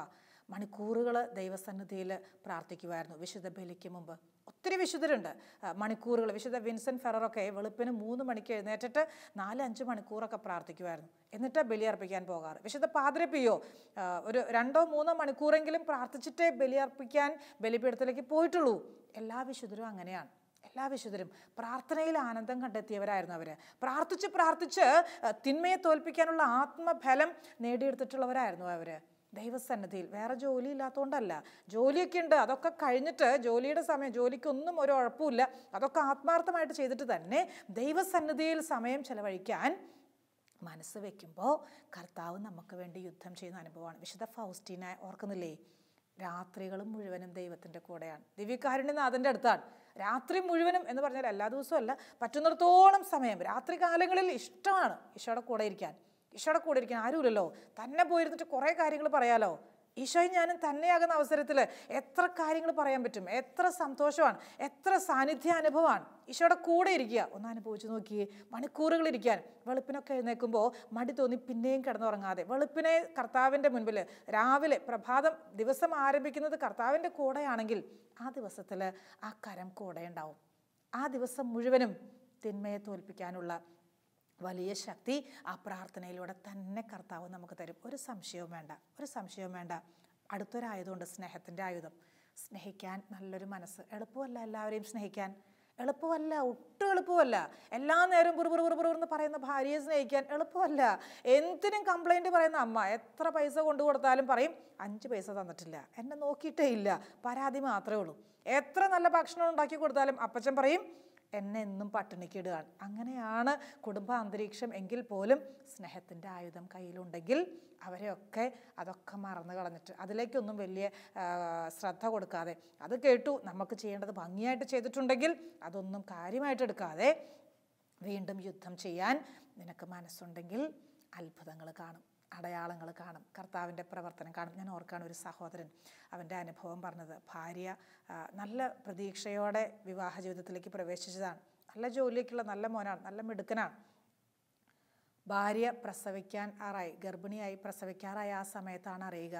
മണിക്കൂറുകൾ ദൈവസന്നിധിയിൽ പ്രാർത്ഥിക്കുമായിരുന്നു വിശുദ്ധ ബലിക്ക് മുമ്പ്. ഒത്തിരി വിശുദ്ധരുണ്ട് മണിക്കൂറുകൾ. വിശുദ്ധ വിൻസെന്റ് ഫെററൊക്കെ വെളുപ്പിന് 3 മണിക്ക് എഴുന്നേറ്റിട്ട് 4-5 മണിക്കൂറൊക്കെ പ്രാർത്ഥിക്കുമായിരുന്നു. എന്നിട്ട് ബലിയർപ്പിക്കാൻ പോകാറ്. വിശുദ്ധ പാദ്രി പിയോ ഒരു 2-3 മണിക്കൂറെങ്കിലും പ്രാർത്ഥിച്ചിട്ടേ ബലിയർപ്പിക്കാൻ ബലിപീഠത്തിലേക്ക് പോയിട്ടുള്ളൂ. എല്ലാ വിശുദ്ധരും അങ്ങനെയാണ്. എല്ലാ വിശുദ്ധരും പ്രാർത്ഥനയിൽ ആനന്ദം കണ്ടെത്തിയവരായിരുന്നു അവർ. പ്രാർത്ഥിച്ച് തിന്മയെ തോൽപ്പിക്കാനുള്ള ആത്മബലം നേടിയെടുത്തിട്ടുള്ളവരായിരുന്നു അവർ ദൈവസന്നിധിയിൽ. വേറെ ജോലി ഇല്ലാത്തതുകൊണ്ടല്ല, ജോലിയൊക്കെ ഉണ്ട്, അതൊക്കെ കഴിഞ്ഞിട്ട് ജോലിയുടെ സമയം, ജോലിക്കൊന്നും ഒരു ഉഴപ്പമില്ല, അതൊക്കെ ആത്മാർത്ഥമായിട്ട് ചെയ്തിട്ട് തന്നെ ദൈവസന്നിധിയിൽ സമയം ചെലവഴിക്കാൻ മനസ്സ് വെക്കുമ്പോൾ കർത്താവ് നമുക്ക് വേണ്ടി യുദ്ധം ചെയ്യുന്ന അനുഭവമാണ്. വിശുദ്ധ ഫൗസ്റ്റീന ഓർക്കുന്നില്ലേ? രാത്രികളും മുഴുവനും ദൈവത്തിൻ്റെ കൂടെയാണ്. ദിവ്യകാരുണ്യനാഥൻ്റെ അടുത്താണ്. രാത്രി മുഴുവനും എന്ന് പറഞ്ഞാൽ എല്ലാ ദിവസവും അല്ല, പറ്റുന്നിടത്തോളം സമയം രാത്രി കാലങ്ങളിൽ ഇഷ്ടമാണ് ഈശോയുടെ കൂടെ ഇരിക്കാൻ. ഈശോയുടെ കൂടെ ഇരിക്കാൻ ആരുമില്ലല്ലോ, തന്നെ പോയിരുന്നിട്ട് കുറേ കാര്യങ്ങൾ പറയാലോ. ഈശോയും ഞാനും തന്നെയാകുന്ന അവസരത്തിൽ എത്ര കാര്യങ്ങൾ പറയാൻ പറ്റും, എത്ര സന്തോഷമാണ്, എത്ര സാന്നിധ്യ അനുഭവമാണ്. ഈശോയുടെ കൂടെ ഇരിക്കുക ഒന്ന് അനുഭവിച്ച് നോക്കിയേ. മണിക്കൂറുകളിരിക്കാൻ, വെളുപ്പിനൊക്കെ എഴുന്നേൽക്കുമ്പോൾ മടി തോന്നി പിന്നെയും കിടന്നുറങ്ങാതെ വെളുപ്പിനെ കർത്താവിൻ്റെ മുൻപിൽ, രാവിലെ പ്രഭാതം ദിവസം ആരംഭിക്കുന്നത് കർത്താവിൻ്റെ കൂടെയാണെങ്കിൽ ആ ദിവസത്തിൽ ആ കരം കൂടെ ഉണ്ടാവും. ആ ദിവസം മുഴുവനും തിന്മയെ തോൽപ്പിക്കാനുള്ള വലിയ ശക്തി ആ പ്രാർത്ഥനയിലൂടെ തന്നെ കർത്താവ് നമുക്ക് തരും. ഒരു സംശയവും വേണ്ട. അടുത്തൊരായുധമുണ്ട്, സ്നേഹത്തിൻ്റെ ആയുധം. സ്നേഹിക്കാൻ നല്ലൊരു മനസ്സ്. എളുപ്പമല്ല എല്ലാവരെയും സ്നേഹിക്കാൻ, എളുപ്പമല്ല, ഒട്ടും എളുപ്പമല്ല. എല്ലാ നേരം ബുറുബുറുന്ന് പറയുന്ന ഭാര്യയെ സ്നേഹിക്കാൻ എളുപ്പമല്ല. എന്തിനും കംപ്ലൈൻറ്റ് പറയുന്ന അമ്മ എത്ര പൈസ കൊണ്ടു കൊടുത്താലും പറയും 5 പൈസ തന്നിട്ടില്ല, എന്നെ നോക്കിയിട്ടേ ഇല്ല, പരാതി മാത്രമേ ഉള്ളൂ. എത്ര നല്ല ഭക്ഷണം ഉണ്ടാക്കി കൊടുത്താലും അപ്പച്ചൻ പറയും എന്നെ എന്നും പട്ടിണിക്ക് ഇടുകയാണ്. അങ്ങനെയാണ് കുടുംബ അന്തരീക്ഷം എങ്കിൽ പോലും സ്നേഹത്തിൻ്റെ ആയുധം കയ്യിലുണ്ടെങ്കിൽ അവരെയൊക്കെ അതൊക്കെ മറന്നു കളഞ്ഞിട്ട് അതിലേക്കൊന്നും വലിയ ശ്രദ്ധ കൊടുക്കാതെ, അത് കേട്ടു നമുക്ക് ചെയ്യേണ്ടത് ഭംഗിയായിട്ട് ചെയ്തിട്ടുണ്ടെങ്കിൽ അതൊന്നും കാര്യമായിട്ട് എടുക്കാതെ വീണ്ടും യുദ്ധം ചെയ്യാൻ നിനക്ക് മനസ്സുണ്ടെങ്കിൽ അത്ഭുതങ്ങൾ കാണും, അടയാളങ്ങൾ കാണും, കർത്താവിൻ്റെ പ്രവർത്തനം കാണും. ഞാൻ ഓർക്കാണ് ഒരു സഹോദരൻ അവൻ്റെ അനുഭവം പറഞ്ഞത്. ഭാര്യ നല്ല പ്രതീക്ഷയോടെ വിവാഹ ജീവിതത്തിലേക്ക് പ്രവേശിച്ചതാണ്. നല്ല ജോലിയൊക്കെയുള്ള നല്ല മോനാണ്, നല്ല മിടുക്കനാണ്. ഭാര്യ ഗർഭിണിയായി പ്രസവിക്കാറായ ആ സമയത്താണ് അറിയുക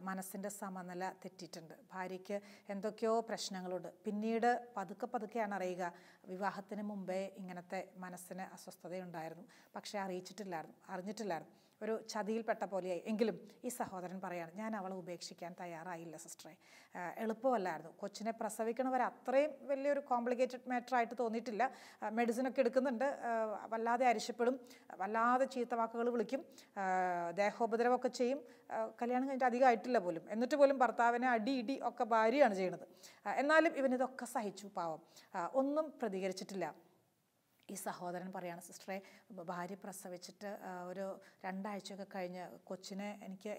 മനസ്സിൻ്റെ സമനില തെറ്റിയിട്ടുണ്ട്, ഭാര്യയ്ക്ക് എന്തൊക്കെയോ പ്രശ്നങ്ങളുണ്ട്. പിന്നീട് പതുക്കെയാണ് അറിയുക വിവാഹത്തിന് മുമ്പേ ഇങ്ങനത്തെ മനസ്സിന് അസ്വസ്ഥതയുണ്ടായിരുന്നു, പക്ഷേ അറിഞ്ഞിട്ടില്ലായിരുന്നു. ഒരു ചതിയിൽപ്പെട്ട പോലെയായി. എങ്കിലും ഈ സഹോദരൻ പറയാണ്, ഞാൻ അവളെ ഉപേക്ഷിക്കാൻ തയ്യാറായില്ല സിസ്റ്ററെ. എളുപ്പമല്ലായിരുന്നു. കൊച്ചിനെ പ്രസവിക്കണവരെ അത്രയും വലിയൊരു കോംപ്ലിക്കേറ്റഡ് മാറ്ററായിട്ട് തോന്നിയിട്ടില്ല. മെഡിസിനൊക്കെ എടുക്കുന്നുണ്ട്, വല്ലാതെ അരിശപ്പെടും, വല്ലാതെ ചീത്ത വാക്കുകൾ വിളിക്കും, ദേഹോപദ്രവമൊക്കെ ചെയ്യും. കല്യാണം കഴിഞ്ഞിട്ട് അധികമായിട്ടില്ല പോലും, എന്നിട്ട് പോലും ഭർത്താവിനെ ഇടി ഒക്കെ ഭാര്യയാണ് ചെയ്യുന്നത്. എന്നാലും ഇവനിതൊക്കെ സഹിച്ചു, പാവം ഒന്നും പ്രതികരിച്ചിട്ടില്ല. ഈ സഹോദരൻ പറയാണ്, സിസ്റ്ററെ ഭാര്യ പ്രസവിച്ചിട്ട് ഒരു 2 ആഴ്ചയൊക്കെ കഴിഞ്ഞ് കൊച്ചിനെ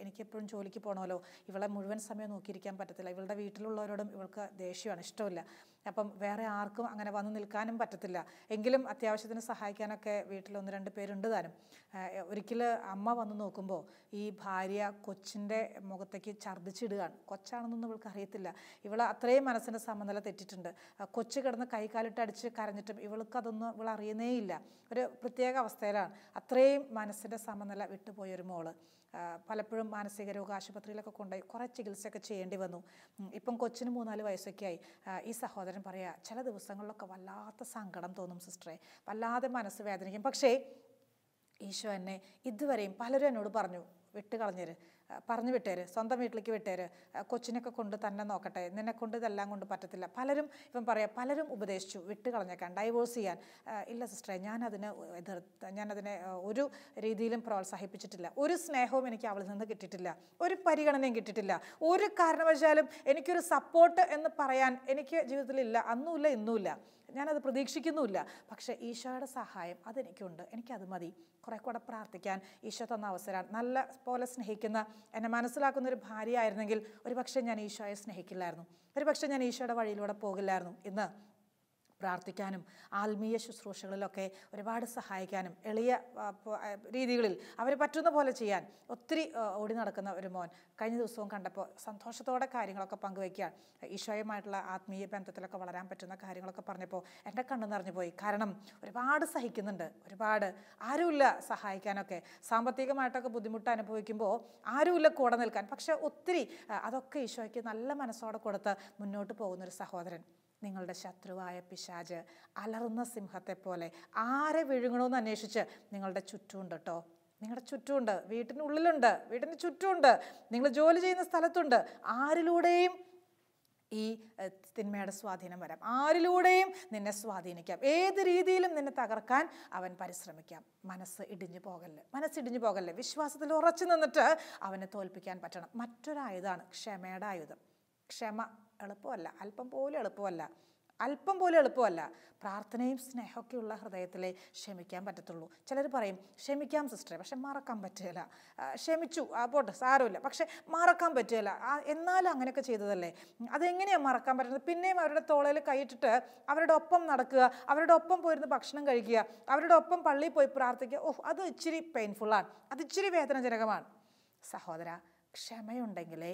എനിക്കെപ്പോഴും ജോലിക്ക് പോകണമല്ലോ, ഇവളെ മുഴുവൻ സമയം നോക്കിയിരിക്കാൻ പറ്റത്തില്ല, ഇവളുടെ വീട്ടിലുള്ളവരോടും ഇവൾക്ക് ദേഷ്യമാണ്, ഇഷ്ടമില്ല. അപ്പം വേറെ ആർക്കും അങ്ങനെ വന്ന് നിൽക്കാനും പറ്റത്തില്ല. എങ്കിലും അത്യാവശ്യത്തിന് സഹായിക്കാനൊക്കെ വീട്ടിൽ 1-2 പേരുണ്ട് താനും. ഒരിക്കൽ അമ്മ വന്ന് നോക്കുമ്പോൾ ഈ ഭാര്യ കൊച്ചിൻ്റെ മുഖത്തേക്ക് ഛർദ്ദിച്ചിടുകയാണ്. കൊച്ചാണെന്നൊന്നും ഇവൾക്ക് അറിയത്തില്ല. ഇവൾ അത്രയും മനസ്സിൻ്റെ സമനില തെറ്റിയിട്ടുണ്ട്. കൊച്ചു കിടന്ന് കൈകാലിട്ട് അടിച്ച് കരഞ്ഞിട്ടും ഇവൾക്കതൊന്നും ഇവൾ അറിയുന്നേയില്ല. ഒരു പ്രത്യേക അവസ്ഥയിലാണ്. അത്രയും മനസ്സിൻ്റെ സമനില വിട്ടുപോയൊരു മോള്. പലപ്പോഴും മാനസിക രോഗ ആശുപത്രിയിലൊക്കെ കൊണ്ടുപോയി കുറേ ചികിത്സയൊക്കെ ചെയ്യേണ്ടി വന്നു. ഇപ്പം കൊച്ചിന് 3-4 വയസ്സൊക്കെ ആയി. ഈ സഹോദരൻ പറയാ, ചില ദിവസങ്ങളിലൊക്കെ വല്ലാത്ത സങ്കടം തോന്നും സിസ്റ്ററെ, വല്ലാതെ മനസ്സ് വേദനിക്കും. പക്ഷേ ഈശോ എന്നെ ഇതുവരെയും പലരും എന്നോട് പറഞ്ഞു വിട്ടേര്, സ്വന്തം വീട്ടിലേക്ക് വിട്ടേര്, കൊച്ചിനൊക്കെ കൊണ്ട് തന്നെ നോക്കട്ടെ, നിന്നെ കൊണ്ട് ഇതെല്ലാം കൊണ്ട് പറ്റത്തില്ല. പലരും ഉപദേശിച്ചു വിട്ടുകളഞ്ഞേക്കാൻ, ഡൈവോഴ്സ് ചെയ്യാൻ. ഇല്ല സിസ്റ്ററെ, ഞാനതിനെ ഒരു രീതിയിലും പ്രോത്സാഹിപ്പിച്ചിട്ടില്ല. ഒരു സ്നേഹവും എനിക്ക് അവളിൽ നിന്ന് കിട്ടിയിട്ടില്ല, ഒരു പരിഗണനയും കിട്ടിയിട്ടില്ല. ഒരു കാരണവശാലും എനിക്കൊരു സപ്പോർട്ട് എന്ന് പറയാൻ എനിക്ക് ജീവിതത്തിലില്ല, അന്നുമില്ല ഇന്നുമില്ല, ഞാനത് പ്രതീക്ഷിക്കുന്നുമില്ല. പക്ഷേ ഈശോയുടെ സഹായം അതെനിക്കുണ്ട്, എനിക്കത് മതി. കുറെ കൂടെ പ്രാർത്ഥിക്കാൻ ഈശോ തന്ന അവസരമാണ്. നല്ല പോലെ സ്നേഹിക്കുന്ന, എന്നെ മനസ്സിലാക്കുന്ന ഒരു ഭാര്യ ആയിരുന്നെങ്കിൽ ഒരുപക്ഷെ ഞാൻ ഈശോയെ സ്നേഹിക്കില്ലായിരുന്നു, ഒരുപക്ഷെ ഞാൻ ഈശോയുടെ വഴിയിലൂടെ പോകില്ലായിരുന്നു. ഇന്ന് പ്രാർത്ഥിക്കാനും ആത്മീയ ശുശ്രൂഷകളിലൊക്കെ ഒരുപാട് സഹായിക്കാനും എളിയ രീതികളിൽ അവർ പറ്റുന്ന പോലെ ചെയ്യാൻ ഒത്തിരി ഓടി നടക്കുന്ന ഒരു മോൻ കഴിഞ്ഞ ദിവസവും കണ്ടപ്പോൾ സന്തോഷത്തോടെ കാര്യങ്ങളൊക്കെ പങ്കുവയ്ക്കുകയാണ്. ഈശോയുമായിട്ടുള്ള ആത്മീയ ബന്ധത്തിലൊക്കെ വളരാൻ പറ്റുന്ന കാര്യങ്ങളൊക്കെ പറഞ്ഞപ്പോൾ എൻ്റെ കണ്ണ് നിറഞ്ഞു പോയി. കാരണം ഒരുപാട് സഹിക്കുന്നുണ്ട്, ഒരുപാട് ആരുമില്ല സഹായിക്കാനൊക്കെ, സാമ്പത്തികമായിട്ടൊക്കെ ബുദ്ധിമുട്ട് അനുഭവിക്കുമ്പോൾ ആരുമില്ല കൂടെ നിൽക്കാൻ. പക്ഷെ ഒത്തിരി അതൊക്കെ ഈശോയ്ക്ക് നല്ല മനസ്സോടെ കൊടുത്ത് മുന്നോട്ട് പോകുന്നൊരു സഹോദരൻ. നിങ്ങളുടെ ശത്രുവായ പിശാച് അലറുന്ന സിംഹത്തെ പോലെ ആരെ വിഴുങ്ങണമെന്ന് അന്വേഷിച്ച് നിങ്ങളുടെ ചുറ്റുമുണ്ട് കേട്ടോ, നിങ്ങളുടെ ചുറ്റുമുണ്ട്, വീട്ടിനുള്ളിലുണ്ട്, വീട്ടിന് ചുറ്റുമുണ്ട്, നിങ്ങൾ ജോലി ചെയ്യുന്ന സ്ഥലത്തുണ്ട്. ആരിലൂടെയും ഈ തിന്മയുടെ സ്വാധീനം വരാം, ആരിലൂടെയും നിന്നെ സ്വാധീനിക്കാം, ഏത് രീതിയിലും നിന്നെ തകർക്കാൻ അവൻ പരിശ്രമിക്കാം. മനസ്സിടിഞ്ഞു പോകല്ലേ, വിശ്വാസത്തിൽ ഉറച്ചു നിന്നിട്ട് അവനെ തോൽപ്പിക്കാൻ പറ്റണം. മറ്റൊരായുധമാണ് ക്ഷമയുടെ ആയുധം. ക്ഷമ എളുപ്പമല്ല, അല്പം പോലും എളുപ്പമല്ല. പ്രാർത്ഥനയും സ്നേഹമൊക്കെയുള്ള ഹൃദയത്തിലെ ക്ഷമിക്കാൻ പറ്റത്തുള്ളൂ. ചിലർ പറയും ക്ഷമിക്കാം സിസ്റ്ററെ, പക്ഷെ മറക്കാൻ പറ്റുകയില്ല. ക്ഷമിച്ചു പോട്ടെ സാരമില്ല, പക്ഷെ മറക്കാൻ പറ്റുകയില്ല. എന്നാലും അങ്ങനെയൊക്കെ ചെയ്തതല്ലേ, അതെങ്ങനെയാണ് മറക്കാൻ പറ്റുന്നത്? പിന്നെയും അവരുടെ തോളയിൽ കൈയിട്ടിട്ട് അവരുടെ ഒപ്പം നടക്കുക, അവരുടെ ഒപ്പം പോയിരുന്ന് ഭക്ഷണം കഴിക്കുക, അവരുടെ ഒപ്പം പള്ളിയിൽ പോയി പ്രാർത്ഥിക്കുക. അത് ഇച്ചിരി പെയിൻഫുള്ളാണ്, അത് ഇച്ചിരി വേദനാജനകമാണ്. സഹോദര, ക്ഷമയുണ്ടെങ്കിലേ,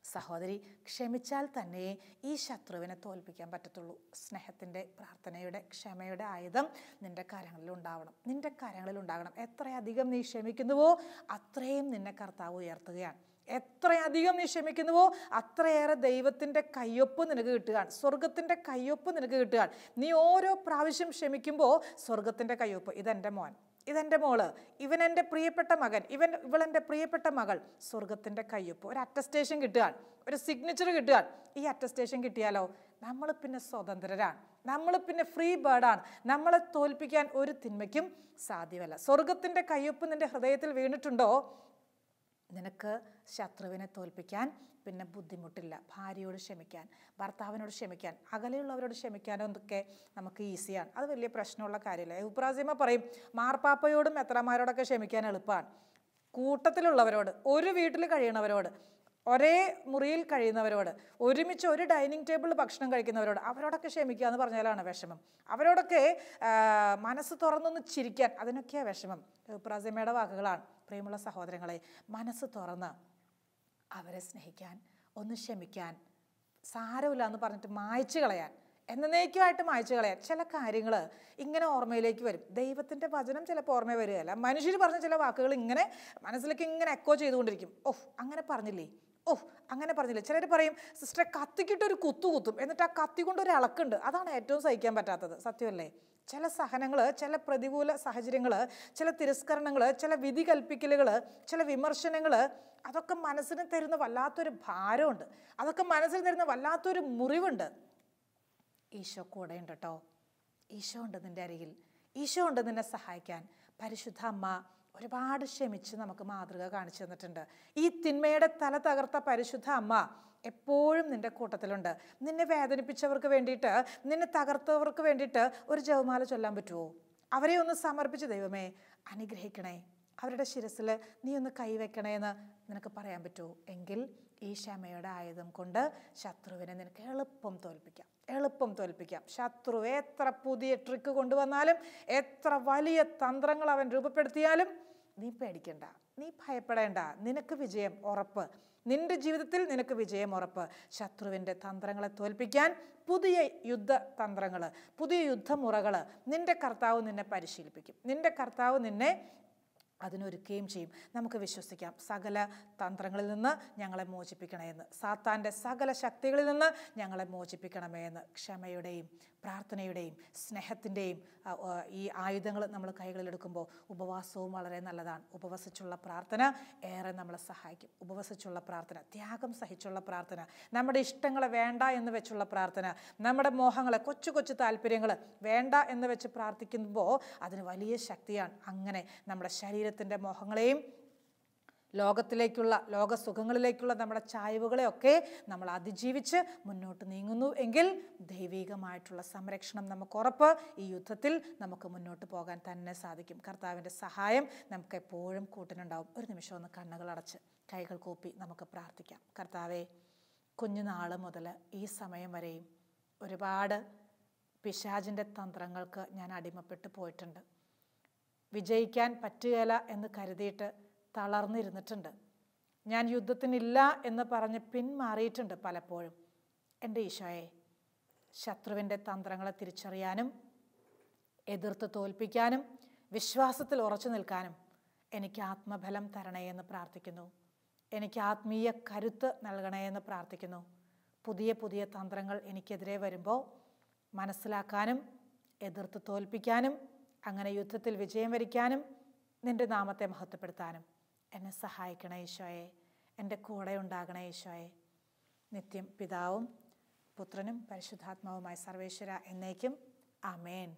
സഹോദരി ക്ഷമിച്ചാൽ തന്നെ ഈ ശത്രുവിനെ തോൽപ്പിക്കാൻ പറ്റത്തുള്ളൂ. സ്നേഹത്തിൻ്റെ, പ്രാർത്ഥനയുടെ, ക്ഷമയുടെ ആയുധം നിൻ്റെ കരങ്ങളിൽ ഉണ്ടാകണം. എത്രയധികം നീ ക്ഷമിക്കുന്നുവോ അത്രയും നിന്നെ കർത്താവ് ഉയർത്തുകയാണ്. എത്രയധികം നീ ക്ഷമിക്കുന്നുവോ അത്രയേറെ ദൈവത്തിൻ്റെ കയ്യൊപ്പ് നിനക്ക് കിട്ടുകയാണ്, സ്വർഗത്തിൻ്റെ കയ്യൊപ്പ് നിനക്ക് കിട്ടുകയാണ്. നീ ഓരോ പ്രാവശ്യം ക്ഷമിക്കുമ്പോൾ സ്വർഗത്തിൻ്റെ കയ്യൊപ്പ്, ഇതെൻ്റെ മോൻ, ഇതെൻ്റെ മോള്, ഇവൻ എൻ്റെ പ്രിയപ്പെട്ട മകൻ, ഇവളെൻ്റെ പ്രിയപ്പെട്ട മകൾ. സ്വർഗത്തിൻ്റെ കയ്യൊപ്പ്, ഒരു അറ്റസ്റ്റേഷൻ കിട്ടുകയാണ്, ഒരു സിഗ്നേച്ചർ കിട്ടുകയാണ്. ഈ അറ്റസ്റ്റേഷൻ കിട്ടിയാലോ നമ്മൾ പിന്നെ സ്വതന്ത്രരാണ്, നമ്മൾ പിന്നെ ഫ്രീ ബേർഡാണ്. നമ്മളെ തോൽപ്പിക്കാൻ ഒരു തിന്മയ്ക്കും സാധ്യമല്ല. സ്വർഗത്തിൻ്റെ കയ്യൊപ്പ് നിൻ്റെ ഹൃദയത്തിൽ വീണിട്ടുണ്ടോ, നിനക്ക് ശത്രുവിനെ തോൽപ്പിക്കാൻ പിന്നെ ബുദ്ധിമുട്ടില്ല. ഭാര്യയോട് ക്ഷമിക്കാൻ, ഭർത്താവിനോട് ക്ഷമിക്കാൻ, അകലെയുള്ളവരോട് ക്ഷമിക്കാനൊക്കെ നമുക്ക് ഈസിയാണ്. അത് വലിയ പ്രശ്നമുള്ള കാര്യമില്ല. എബ്രാസിമ പറയും, മാർപ്പാപ്പയോടും മെത്രാന്മാരോടൊക്കെ ക്ഷമിക്കാൻ എളുപ്പമാണ്. കൂട്ടത്തിലുള്ളവരോട്, ഒരു വീട്ടിൽ കഴിയണവരോട്, ഒരേ മുറിയിൽ കഴിയുന്നവരോട്, ഒരുമിച്ച് ഒരു ഡൈനിങ് ടേബിളിൽ ഭക്ഷണം കഴിക്കുന്നവരോട്, അവരോടൊക്കെ ക്ഷമിക്കുക എന്ന് പറഞ്ഞാലാണ് വിഷമം. അവരോടൊക്കെ മനസ്സ് തുറന്നൊന്ന് ചിരിക്കാൻ, അതിനൊക്കെയാണ് വിഷമം. എബ്രാസിമയുടെ വാക്കുകളാണ്. പ്രിയമുള്ള സഹോദരങ്ങളെ, മനസ്സ് തുറന്ന് അവരെ സ്നേഹിക്കാൻ, ഒന്ന് ക്ഷമിക്കാൻ, സാരമില്ല എന്ന് പറഞ്ഞിട്ട് മായ്ച്ചു കളയാൻ, എന്നേക്കുമായിട്ട് മായ്ച്ചു കളയാൻ. ചില കാര്യങ്ങൾ ഇങ്ങനെ ഓർമ്മയിലേക്ക് വരും. ദൈവത്തിൻ്റെ വചനം ചിലപ്പോൾ ഓർമ്മ വരികയല്ല, മനുഷ്യർ പറഞ്ഞ ചില വാക്കുകൾ ഇങ്ങനെ മനസ്സിലേക്ക് ഇങ്ങനെ എക്കോ ചെയ്തുകൊണ്ടിരിക്കും. അങ്ങനെ പറഞ്ഞില്ലേ, അങ്ങനെ പറഞ്ഞില്ലേ. ചിലർ പറയും, സിസ്റ്ററെ കത്തിക്കിട്ടൊരു കുത്തും, എന്നിട്ട് ആ കത്തി കൊണ്ടൊരു ഇളക്കുണ്ട്. അതാണ് ഏറ്റവും സഹിക്കാൻ പറ്റാത്തത്. സത്യമല്ലേ? ചില സഹനങ്ങൾ, ചില പ്രതികൂല സാഹചര്യങ്ങൾ, ചില തിരസ്കരണങ്ങൾ, ചില വിധി കൽപ്പിക്കലുകൾ, ചില വിമർശനങ്ങൾ, അതൊക്കെ മനസ്സിന് തരുന്ന വല്ലാത്തൊരു ഭാരമുണ്ട്. അതൊക്കെ മനസ്സിൽ തരുന്ന വല്ലാത്തൊരു മുറിവുണ്ട്. ഈശോ കൂടെ ഉണ്ട് കേട്ടോ. ഈശോ ഉണ്ട് നിൻ്റെ അരികിൽ. ഈശോ ഉണ്ട് നിന്നെ സഹായിക്കാൻ. പരിശുദ്ധ അമ്മ ഒരുപാട് ക്ഷമിച്ച് നമുക്ക് മാതൃക കാണിച്ചു തന്നിട്ടുണ്ട്. ഈ തിന്മയുടെ തല തകർത്ത പരിശുദ്ധ അമ്മ എപ്പോഴും നിൻ്റെ കൂട്ടത്തിലുണ്ട്. നിന്നെ വേദനിപ്പിച്ചവർക്ക് വേണ്ടിയിട്ട്, നിന്നെ തകർത്തവർക്ക് വേണ്ടിയിട്ട് ഒരു ജപമാല ചൊല്ലാൻ പറ്റുമോ? അവരെ ഒന്ന് സമർപ്പിച്ച് ദൈവമേ അനുഗ്രഹിക്കണേ, അവരുടെ ശിരസിൽ നീ ഒന്ന് കൈവെക്കണേ എന്ന് നിനക്ക് പറയാൻ പറ്റുമോ? എങ്കിൽ ഈ ക്ഷമയുടെ ആയുധം കൊണ്ട് ശത്രുവിനെ നിനക്ക് എളുപ്പം തോൽപ്പിക്കാം. ശത്രു എത്ര പുതിയ ട്രിക്ക് കൊണ്ടുവന്നാലും, എത്ര വലിയ തന്ത്രങ്ങൾ അവൻ രൂപപ്പെടുത്തിയാലും നീ പേടിക്കണ്ട, നീ ഭയപ്പെടേണ്ട. നിനക്ക് വിജയം ഉറപ്പ്. നിന്റെ ജീവിതത്തിൽ നിനക്ക് വിജയം ഉറപ്പ്. ശത്രുവിൻ്റെ തന്ത്രങ്ങളെ തോൽപ്പിക്കാൻ പുതിയ യുദ്ധതന്ത്രങ്ങൾ, പുതിയ യുദ്ധമുറകൾ നിന്റെ കർത്താവ് നിന്നെ പരിശീലിപ്പിക്കും. നിന്റെ കർത്താവ് നിന്നെ അതിനൊരുക്കുകയും ചെയ്യും. നമുക്ക് വിശ്വസിക്കാം. സകല തന്ത്രങ്ങളിൽ നിന്ന് ഞങ്ങളെ മോചിപ്പിക്കണേ എന്ന്, സാത്താൻ്റെ സകല ശക്തികളിൽ നിന്ന് ഞങ്ങളെ മോചിപ്പിക്കണമേ എന്ന്. ക്ഷമയുടെയും പ്രാർത്ഥനയുടെയും സ്നേഹത്തിൻ്റെയും ഈ ആയുധങ്ങൾ നമ്മൾ കൈകളിലെടുക്കുമ്പോൾ ഉപവാസവും വളരെ നല്ലതാണ്. ഉപവസിച്ചുള്ള പ്രാർത്ഥന ഏറെ നമ്മളെ സഹായിക്കും. ഉപവസിച്ചുള്ള പ്രാർത്ഥന, ത്യാഗം സഹിച്ചുള്ള പ്രാർത്ഥന, നമ്മുടെ ഇഷ്ടങ്ങളെ വേണ്ട എന്ന് വെച്ചുള്ള പ്രാർത്ഥന, നമ്മുടെ മോഹങ്ങളെ, കൊച്ചു കൊച്ചു താല്പര്യങ്ങൾ വേണ്ട എന്ന് വെച്ച് പ്രാർത്ഥിക്കുമ്പോൾ അതിന് വലിയ ശക്തിയാണ്. അങ്ങനെ നമ്മുടെ ശരീരത്തിൻ്റെ മോഹങ്ങളെയും ലോകസുഖങ്ങളിലേക്കുള്ള നമ്മുടെ ചായ്വുകളെയൊക്കെ നമ്മൾ അതിജീവിച്ച് മുന്നോട്ട് നീങ്ങുന്നു എങ്കിൽ ദൈവികമായിട്ടുള്ള സംരക്ഷണം നമുക്ക് ഉറപ്പ്. ഈ യുദ്ധത്തിൽ നമുക്ക് മുന്നോട്ട് പോകാൻ തന്നെ സാധിക്കും. കർത്താവിൻ്റെ സഹായം നമുക്ക് എപ്പോഴും കൂട്ടിനുണ്ടാവും. ഒരു നിമിഷം ഒന്ന് കണ്ണുകൾ അടച്ച് കൈകൾ കൂപ്പി നമുക്ക് പ്രാർത്ഥിക്കാം. കർത്താവേ, കുഞ്ഞുനാൾ മുതൽ ഈ സമയം വരെയും ഒരുപാട് പിശാചിൻ്റെ തന്ത്രങ്ങൾക്ക് ഞാൻ അടിമപ്പെട്ടു പോയിട്ടുണ്ട്. വിജയിക്കാൻ പറ്റുകയില്ല എന്ന് കരുതിയിട്ട് തളർന്നിരുന്നിട്ടുണ്ട്. ഞാൻ യുദ്ധത്തിനില്ല എന്ന് പറഞ്ഞ് പിന്മാറിയിട്ടുണ്ട് പലപ്പോഴും. എൻ്റെ ഈശോയെ, ശത്രുവിൻ്റെ തന്ത്രങ്ങളെ തിരിച്ചറിയാനും എതിർത്ത് തോൽപ്പിക്കാനും വിശ്വാസത്തിൽ ഉറച്ചു നിൽക്കാനും എനിക്ക് ആത്മബലം തരണേ എന്ന് പ്രാർത്ഥിക്കുന്നു. എനിക്ക് ആത്മീയ കരുത്ത് നൽകണേ എന്ന് പ്രാർത്ഥിക്കുന്നു. പുതിയ പുതിയ തന്ത്രങ്ങൾ എനിക്കെതിരെ വരുമ്പോൾ മനസ്സിലാക്കാനും എതിർത്ത് തോൽപ്പിക്കാനും അങ്ങനെ യുദ്ധത്തിൽ വിജയം വരിക്കാനും നിൻ്റെ നാമത്തെ മഹത്വപ്പെടുത്താനും എന്നെ സഹായിക്കണേ ഈശോയെ. എൻ്റെ കൂടെ ഉണ്ടാകണേ ഈശോയെ. നിത്യം പിതാവും പുത്രനും പരിശുദ്ധാത്മാവുമായ സർവേശ്വര എന്നേക്കും ആമേൻ.